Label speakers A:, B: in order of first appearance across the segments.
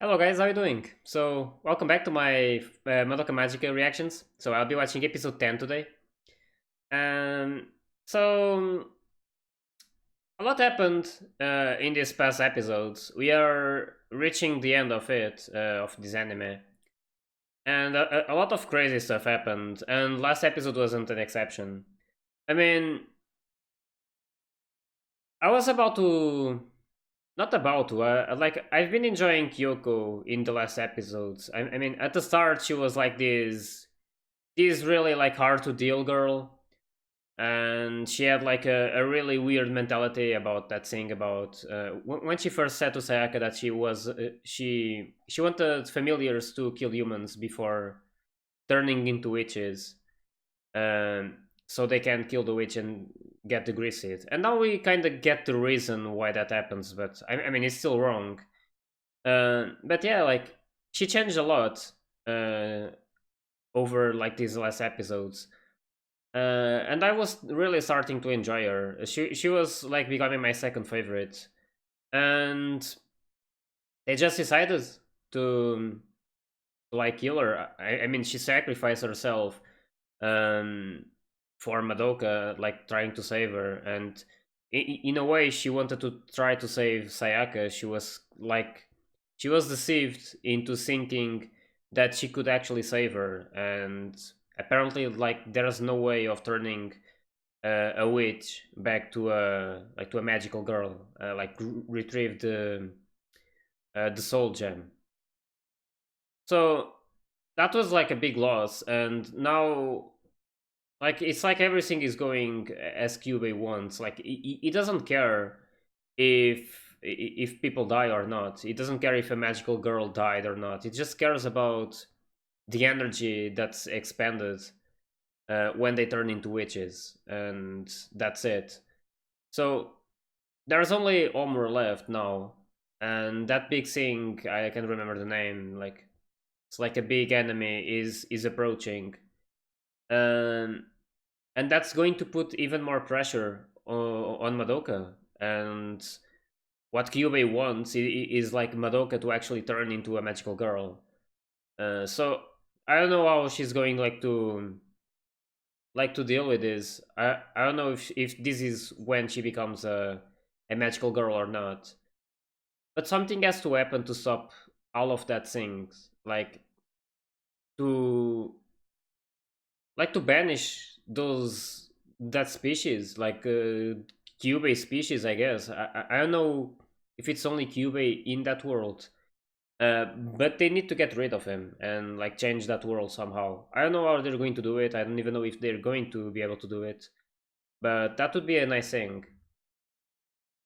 A: Hello guys, how you doing? So, welcome back to my Madoka Magica reactions. So, I'll be watching episode 10 today. Um, so, a lot happened in these past episodes. We are reaching the end of it, of this anime. And a lot of crazy stuff happened, and last episode wasn't an exception. I mean, I was about to not about to. Like I've been enjoying Kyoko in the last episodes. I mean, at the start she was like this really like hard to deal girl, and she had like a really weird mentality about that thing about when she first said to Sayaka that she wanted familiars to kill humans before turning into witches. Um, so they can kill the witch and get the Grissid. And now we kind of get the reason why that happens, but I mean, it's still wrong. But yeah, like, she changed a lot uh, over, like, these last episodes. And I was really starting to enjoy her. She was, like, becoming my second favorite. And they just decided to, like, kill her. I mean, she sacrificed herself. Um, for Madoka, like trying to save her, and in a way, she wanted to try to save Sayaka. She was deceived into thinking that she could actually save her, and apparently, like there's no way of turning a witch back to a magical girl, retrieve the soul gem. So that was like a big loss, and now like it's like everything is going as Kyubey wants. Like he doesn't care if people die or not. He doesn't care if a magical girl died or not. He just cares about the energy that's expended when they turn into witches, and that's it. So there's only Homura left now, and that big thing I can remember the name. Like it's like a big enemy is approaching. Um, and that's going to put even more pressure on Madoka. And what Kyubey wants is like Madoka to actually turn into a magical girl. So I don't know how she's going like to deal with this. I don't know if this is when she becomes a magical girl or not. But something has to happen to stop all of that things. To to banish those that species Kyubey species, I guess. I don't know if it's only Kyubey in that world, but they need to get rid of him and like change that world somehow. I don't know how they're going to do it. I don't even know if they're going to be able to do it, but that would be a nice thing.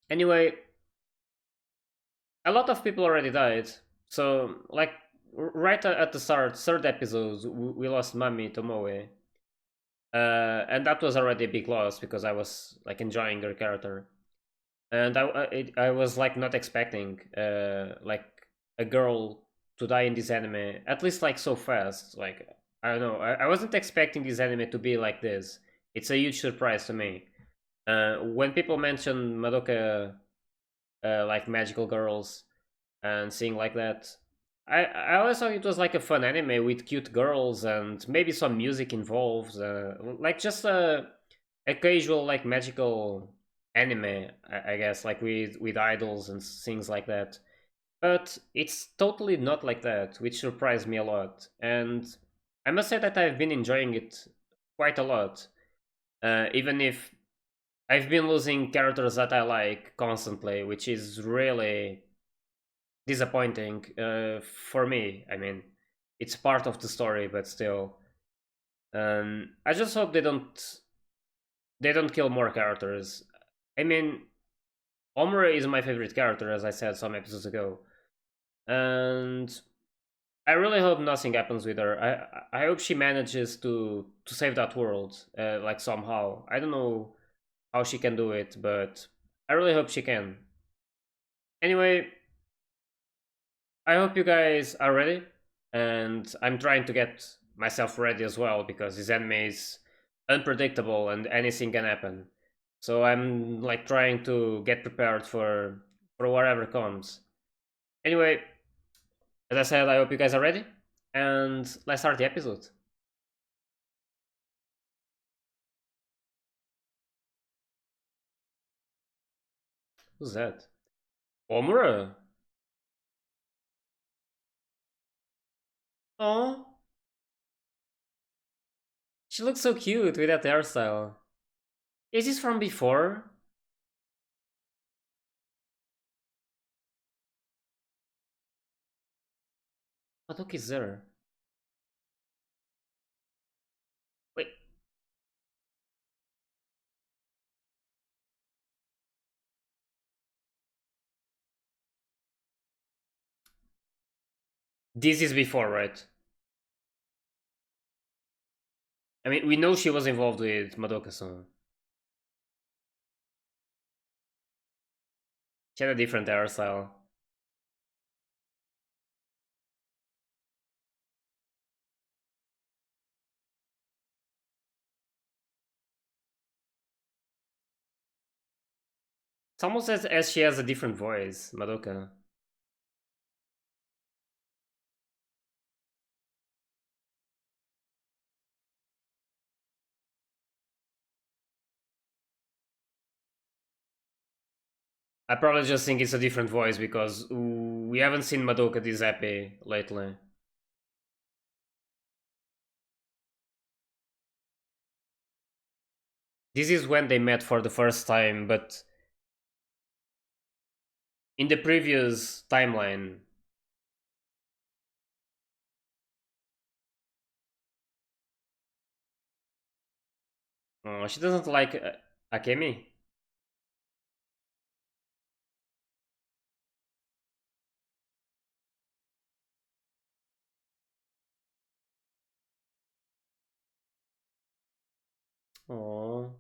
A: Anyway, a lot of people already died, so like right at the start, third episode, we lost Mami Tomoe. And that was already a big loss because I was like enjoying her character, and I was like not expecting like a girl to die in this anime, at least like so fast. Like I don't know, I wasn't expecting this anime to be like this. It's a huge surprise to me. When people mention Madoka like magical girls and seeing like that, I always thought it was like a fun anime with cute girls and maybe some music involved, like just a casual like magical anime, I guess, like with idols and things like that. But it's totally not like that, which surprised me a lot. And I must say that I've been enjoying it quite a lot, even if I've been losing characters that I like constantly, which is really disappointing for me. I mean, it's part of the story, but still. I just hope they don't kill more characters. I mean, Homura is my favorite character, as I said some episodes ago, and I really hope nothing happens with her. I hope she manages to save that world, like somehow. I don't know how she can do it, but I really hope she can. Anyway, I hope you guys are ready, and I'm trying to get myself ready as well because this anime is unpredictable and anything can happen. So I'm like trying to get prepared for whatever comes. Anyway, As I said, I hope you guys are ready, and let's start the episode. Who's that? Homura? Oh, she looks so cute with that hairstyle. Is this from before? Madoka is there. Wait, this is before, right? I mean, we know she was involved with Madoka, so she had a different hairstyle. It's almost as she has a different voice, Madoka. I probably just think it's a different voice because we haven't seen Madoka this happy lately. This is when they met for the first time, but in the previous timeline, oh, she doesn't like Akemi. Oh,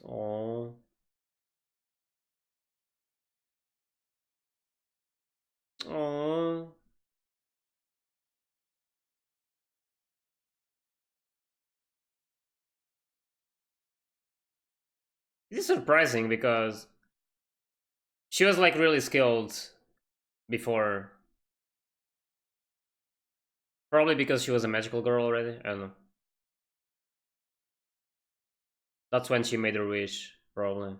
A: oh, oh. This is surprising because she was like really skilled before. Probably because she was a magical girl already. I don't know. That's when she made her wish, probably.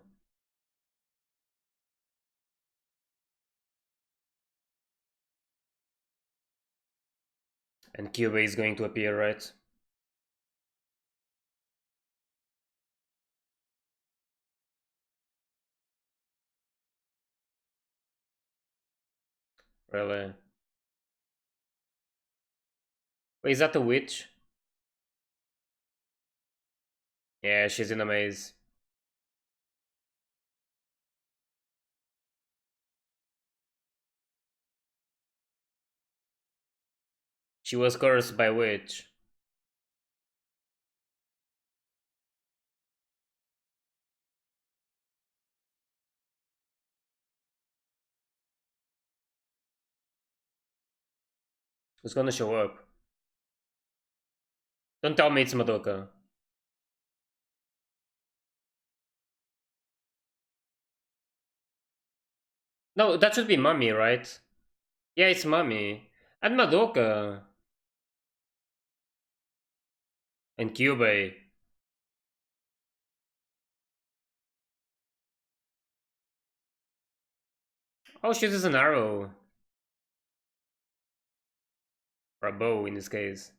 A: And Kyubey is going to appear, right? Really? Wait, is that the witch? Yeah, she's in a maze. She was cursed by witch. Who's gonna show up? Don't tell me it's Madoka. No, that should be Mummy, right? Yeah, it's Mummy. And Madoka. And Kyubey. Oh, she uses an arrow. Or a bow in this case.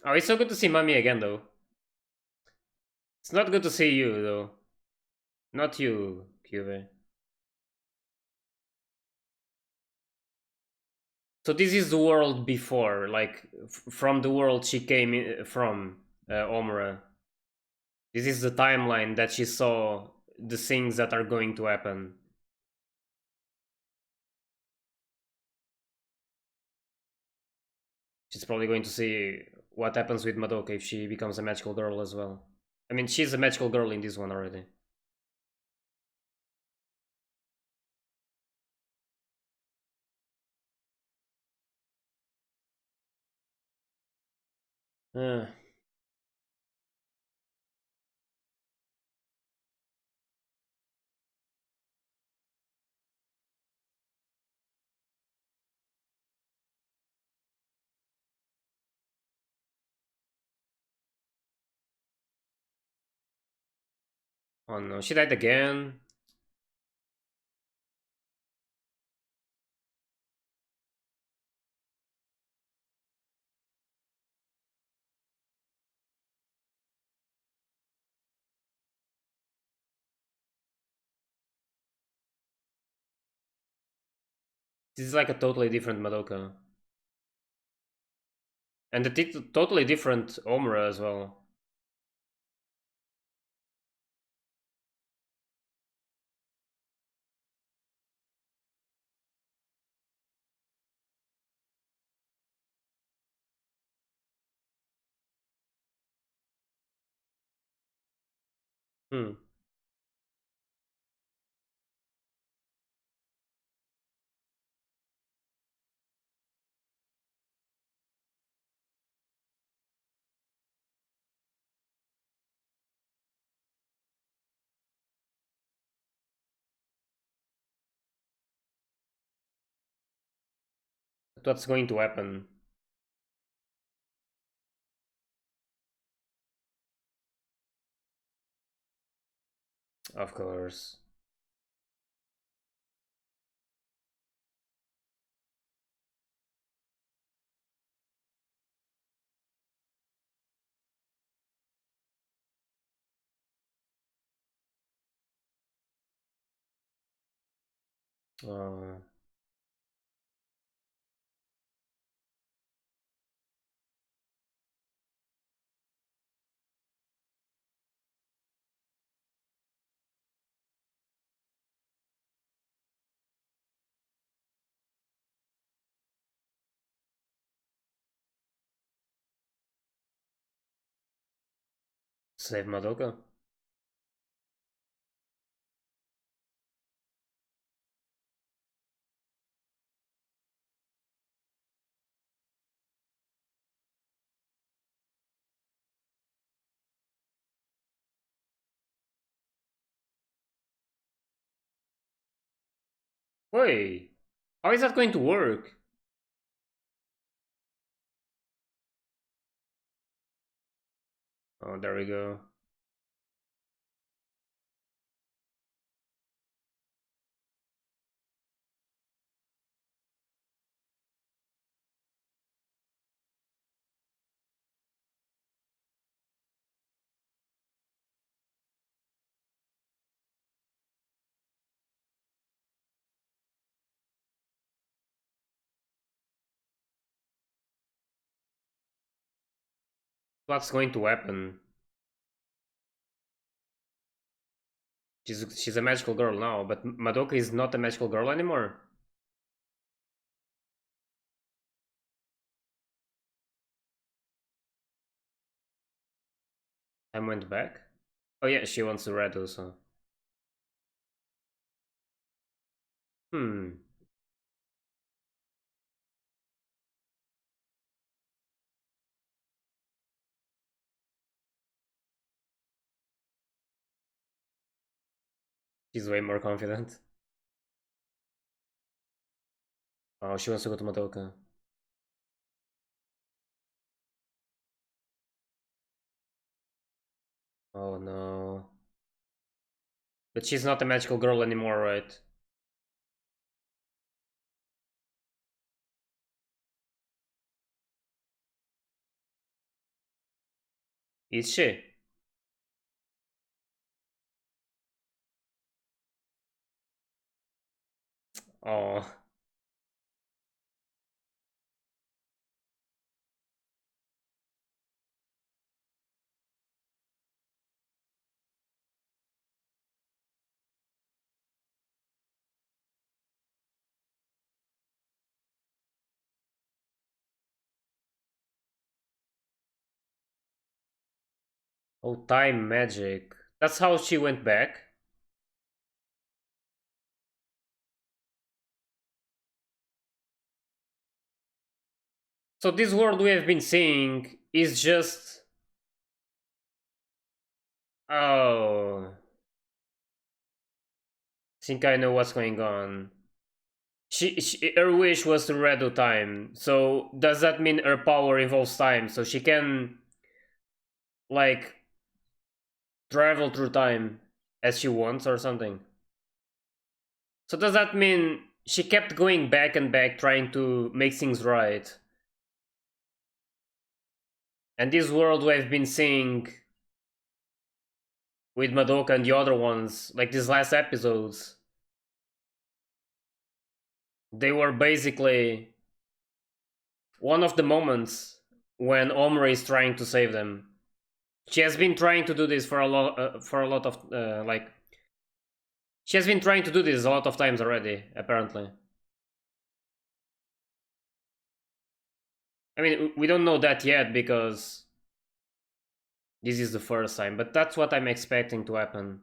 A: Oh, it's so good to see Mummy again, though. It's not good to see you, though. Not you, Kyubey. So this is the world before, like, from the world she came from, Homura. This is the timeline that she saw the things that are going to happen. She's probably going to see what happens with Madoka if she becomes a magical girl as well. I mean, she's a magical girl in this one already. Uh, oh no, she died again. This is like a totally different Madoka. And a totally different Homura as well. Hmm. What's going to happen? Of course. Uh, Save Madoka. Wait, how is that going to work? Oh, there we go. What's going to happen? She's a magical girl now, but Madoka is not a magical girl anymore. Time went back. Oh yeah, she wants to red also. Hmm. She's way more confident. Oh, she wants to go to Madoka. Oh no. But she's not a magical girl anymore, right? Is she? Oh. Oh, time magic. That's how she went back. So this world we have been seeing is just... Oh... think I know what's going on. Her wish was to redo time. So does that mean her power involves time? So she can like travel through time as she wants or something? So does that mean she kept going back and back trying to make things right? And this world we've been seeing with Madoka and the other ones, like these last episodes, they were basically one of the moments when Homura is trying to save them. She has been trying to do this for a lot of like. She has been trying to do this a lot of times already, apparently. I mean, we don't know that yet because this is the first time, but that's what I'm expecting to happen.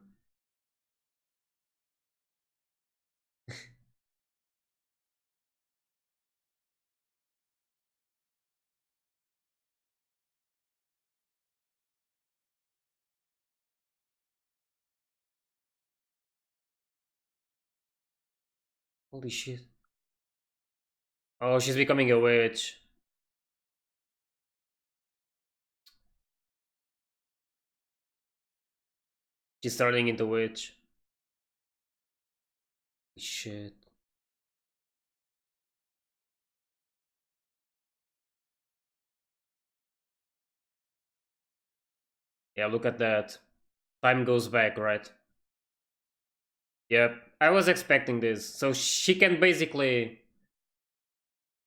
A: Holy shit. Oh, she's becoming a witch. She's turning into witch. Shit. Yeah, look at that. Time goes back, right? Yep. I was expecting this. So she can basically...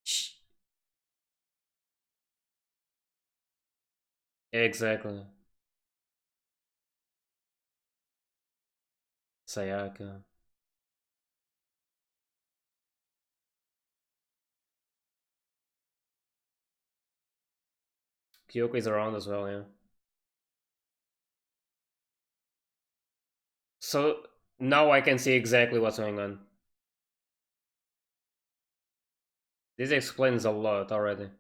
A: Sh exactly. Sayaka. Kyoko is around as well, yeah. So now I can see exactly what's going on. This explains a lot already.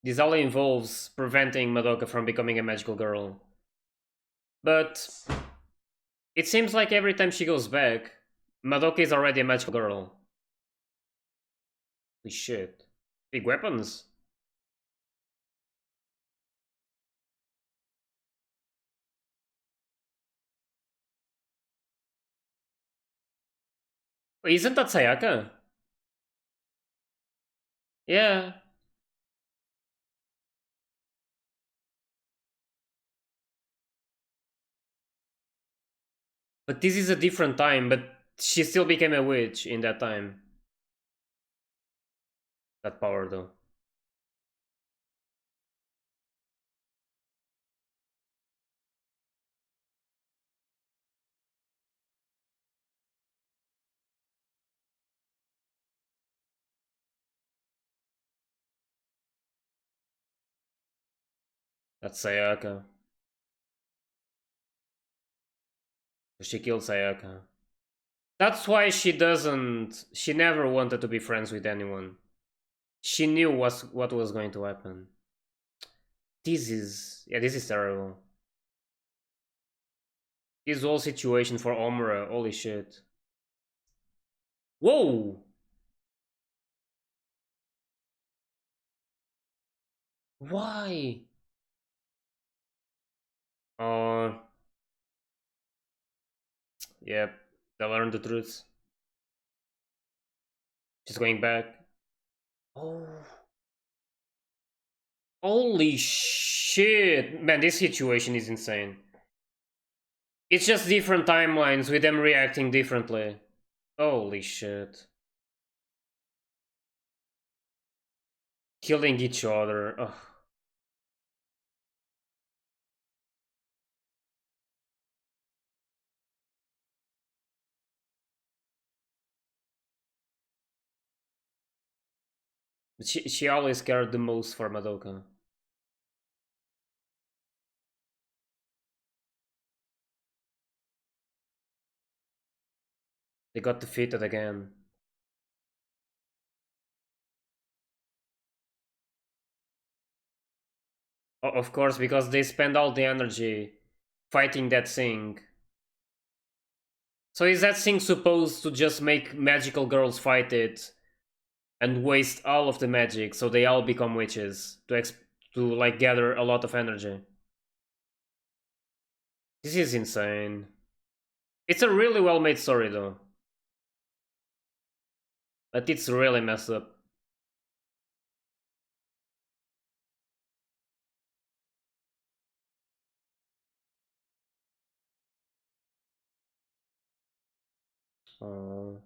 A: This all involves preventing Madoka from becoming a magical girl. But it seems like every time she goes back, Madoka is already a magical girl. Holy shit. Big weapons. Wait, isn't that Sayaka? Yeah. But this is a different time, but she still became a witch in that time. That power though. That's Sayaka. She killed Sayaka. That's why she never wanted to be friends with anyone. She knew what was going to happen. This is terrible. This whole situation for Omura, holy shit. Whoa! Why? Uh, yep, they learned the truth. She's going back. Oh. Holy shit! Man, this situation is insane. It's just different timelines with them reacting differently. Holy shit. Killing each other. Ugh. She always cared the most for Madoka. They got defeated again. Of course, because they spend all the energy fighting that thing. So is that thing supposed to just make magical girls fight it and waste all of the magic so they all become witches to like gather a lot of energy? This is insane. It's a really well made story though. But it's really messed up. Uh,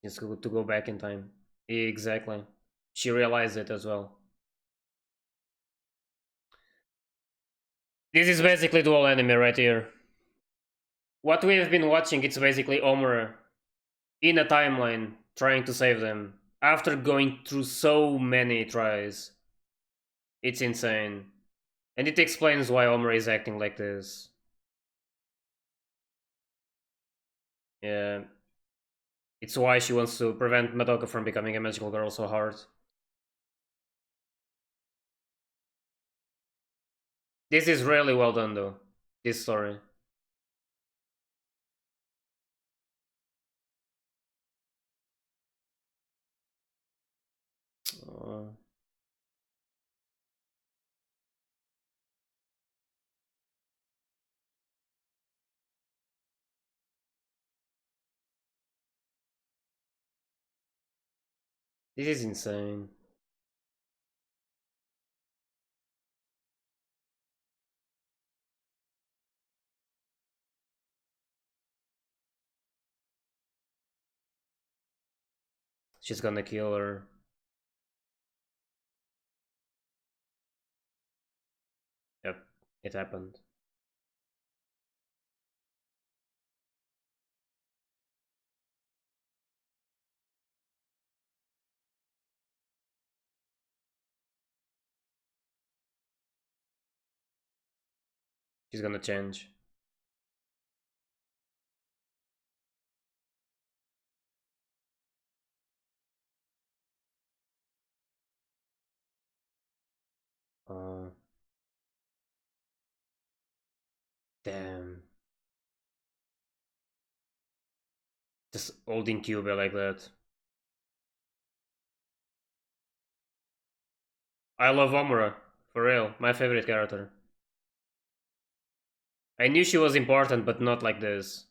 A: it's good to go back in time. Exactly. She realized it as well. This is basically the whole anime right here. What we have been watching, it's basically Homura in a timeline trying to save them after going through so many tries. It's insane. And it explains why Homura is acting like this. Yeah. It's why she wants to prevent Madoka from becoming a magical girl so hard. This is really well done though, this story. Uh, this is insane. She's gonna kill her. Yep, it happened. She's gonna change. Uh, damn. Just holding Kyubey like that. I love Homura. For real, my favorite character. I knew she was important, but not like this.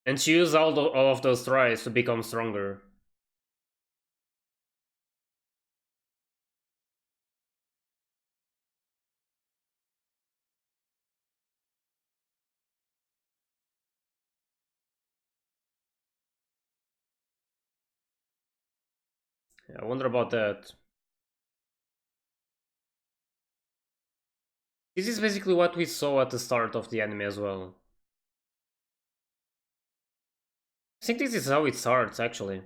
A: And she used all of those tries to become stronger. Yeah, I wonder about that. This is basically what we saw at the start of the anime as well. I think this is how it starts, actually.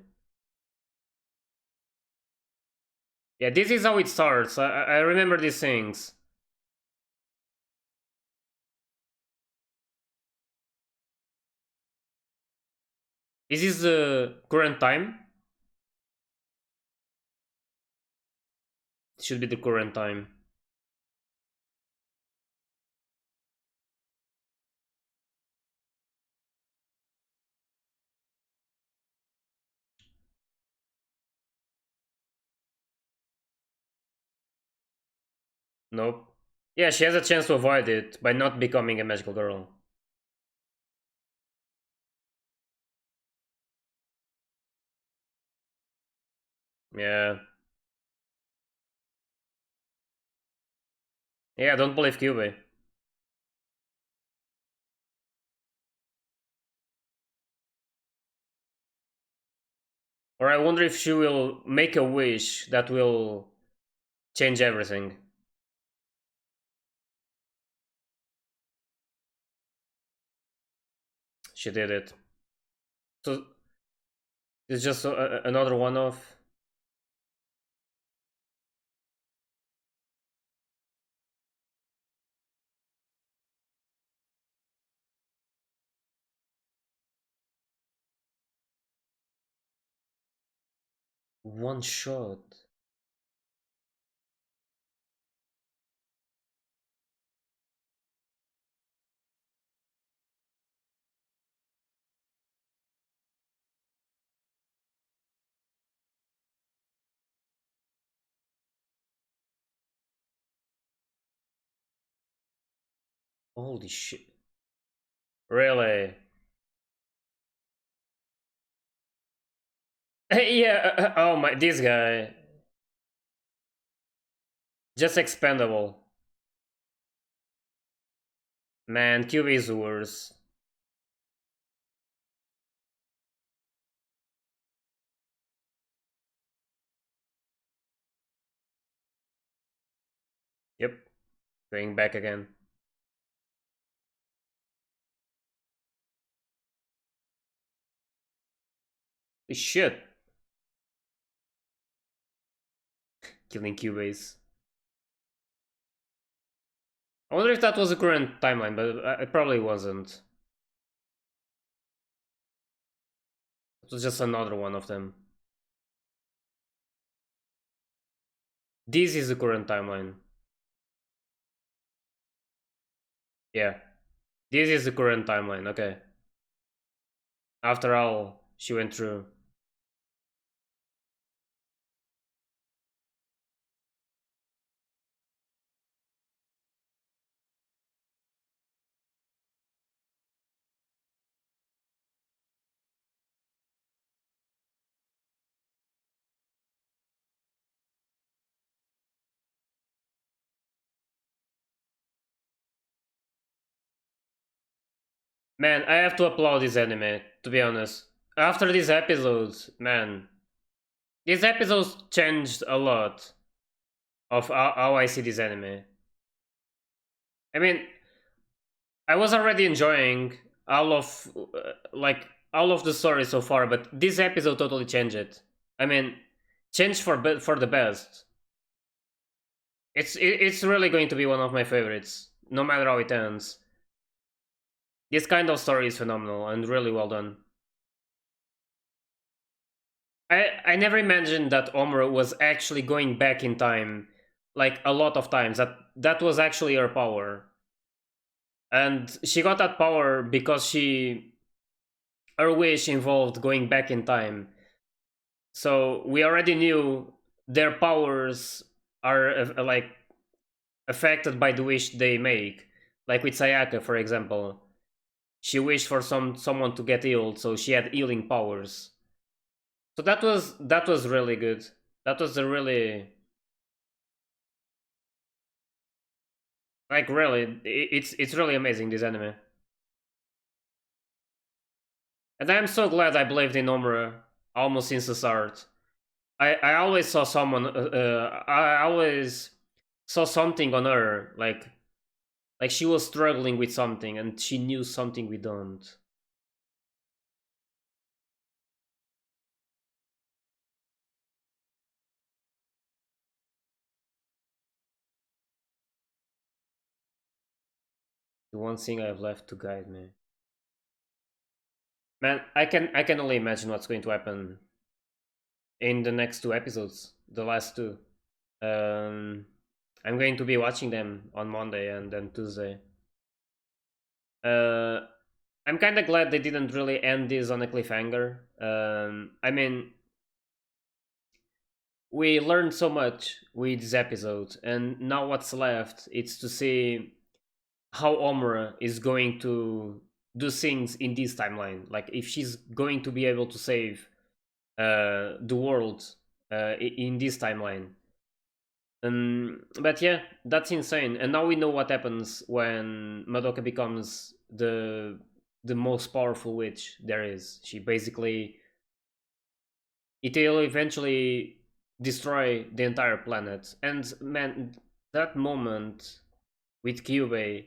A: Yeah, this is how it starts. I remember these things. Is this the current time? It should be the current time. Nope. Yeah, she has a chance to avoid it by not becoming a magical girl. Yeah. Yeah, don't believe Kyubey. Or I wonder if she will make a wish that will change everything. She did it. So it's just another one off. One shot. Holy shit. Really? Yeah, oh my, this guy. Just expendable. Man, Kyubey is worse. Yep, going back again. Shit. Killing Kyubeys. I wonder if that was a current timeline, but it probably wasn't. It was just another one of them. This is the current timeline. Yeah. This is the current timeline, okay. After all she went through. Man, I have to applaud this anime, to be honest. After these episodes, man, these episodes changed a lot of how I see this anime. I mean, I was already enjoying all of all of the story so far, but this episode totally changed it. I mean, changed for the best. It's really going to be one of my favorites, no matter how it ends. This kind of story is phenomenal and really well done. I never imagined that Homura was actually going back in time, like a lot of times. That was actually her power, and she got that power because her wish involved going back in time. So we already knew their powers are like affected by the wish they make. Like with Sayaka, for example, she wished for someone to get healed, so she had healing powers. So that was really good. That was a really, like, really, it's really amazing, this anime. And I'm so glad I believed in Omura almost since the start. I always saw someone I always saw something on her, like she was struggling with something and she knew something we don't. The one thing I have left to guide me. Man, I can only imagine what's going to happen in the next two episodes, the last two. Um, I'm going to be watching them on Monday and then Tuesday. Uh, I'm kind of glad they didn't really end this on a cliffhanger. I mean, we learned so much with this episode, and now what's left is to see how Omura is going to do things in this timeline. Like if she's going to be able to save the world in this timeline. But yeah, that's insane. And now we know what happens when Madoka becomes the most powerful witch there is. She basically it will eventually destroy the entire planet. And man, that moment with Kyubey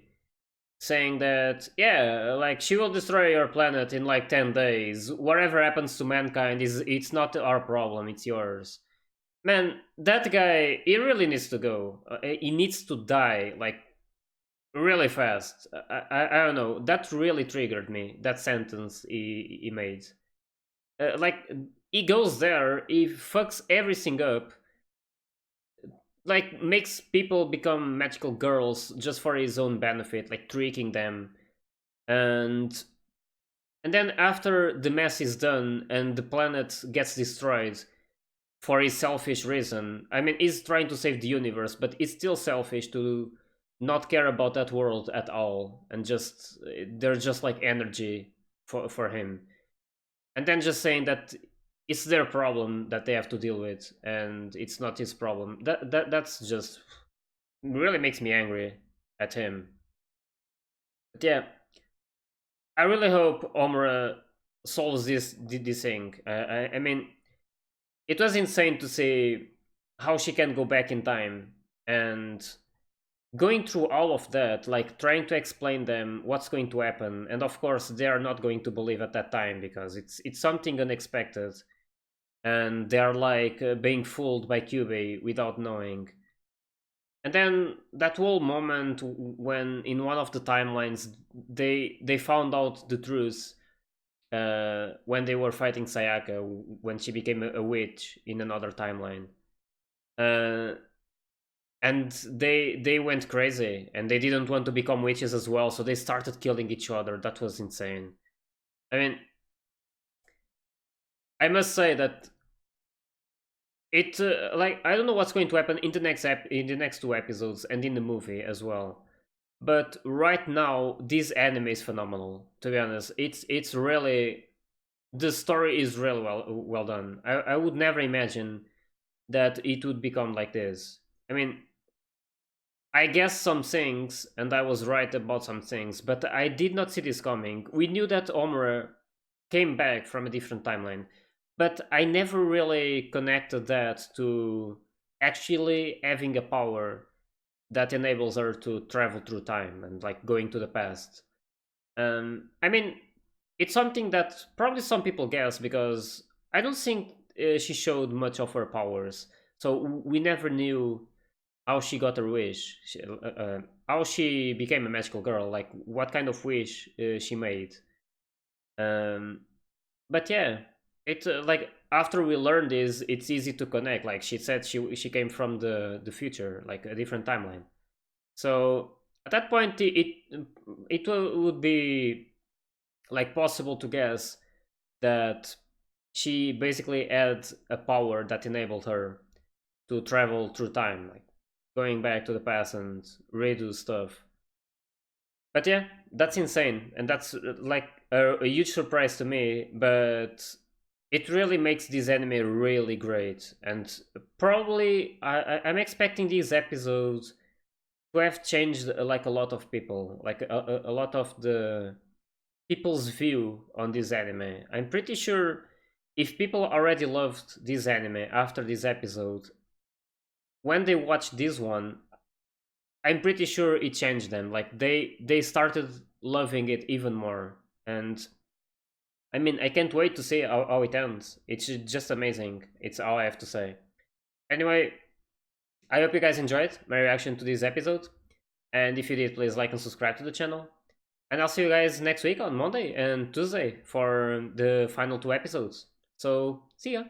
A: saying that, yeah, like she will destroy your planet in like 10 days. Whatever happens to mankind is it's not our problem, it's yours. Man, that guy, he really needs to go. He needs to die like really fast. I don't know. That really triggered me. That sentence he made. Like he goes there, he fucks everything up, like makes people become magical girls just for his own benefit, like tricking them, and then after the mess is done and the planet gets destroyed for his selfish reason. I mean, he's trying to save the universe, but it's still selfish to not care about that world at all, and just they're just like energy for him, and then just saying that it's their problem that they have to deal with and it's not his problem. That's just really makes me angry at him. But yeah, I really hope Omura solves this thing. I mean, it was insane to see how she can go back in time, and going through all of that, like trying to explain them what's going to happen, and of course they are not going to believe at that time because it's something unexpected, and they're like being fooled by Kyubey without knowing. And then that whole moment when in one of the timelines they found out the truth, when they were fighting Sayaka when she became a witch in another timeline. Uh, and they went crazy and they didn't want to become witches as well, so they started killing each other. That was insane. I mean, I must say that it like I don't know what's going to happen in the in the next two episodes and in the movie as well. But right now, this anime is phenomenal. To be honest, it's really, the story is really well done. I would never imagine that it would become like this. I mean, I guess some things, and I was right about some things, but I did not see this coming. We knew that Omura came back from a different timeline, but I never really connected that to actually having a power that enables her to travel through time and like going to the past. I mean, it's something that probably some people guess because I don't think she showed much of her powers, so we never knew how she got her wish, how she became a magical girl, like what kind of wish she made. Um, but yeah, it like after we learned this, it's easy to connect. Like she said, she came from the future, like a different timeline. So at that point, would be like possible to guess that she basically had a power that enabled her to travel through time, like going back to the past and redo stuff. But yeah, that's insane, and that's like a huge surprise to me. But it really makes this anime really great, and probably I'm expecting these episodes to have changed like a lot of people, like a lot of the people's view on this anime. I'm pretty sure if people already loved this anime after this episode, when they watch this one, I'm pretty sure it changed them. Like they started loving it even more. And I mean, I can't wait to see how it ends. It's just amazing. It's all I have to say. Anyway, I hope you guys enjoyed my reaction to this episode. And if you did, please like and subscribe to the channel. And I'll see you guys next week on Monday and Tuesday for the final two episodes. So, see ya!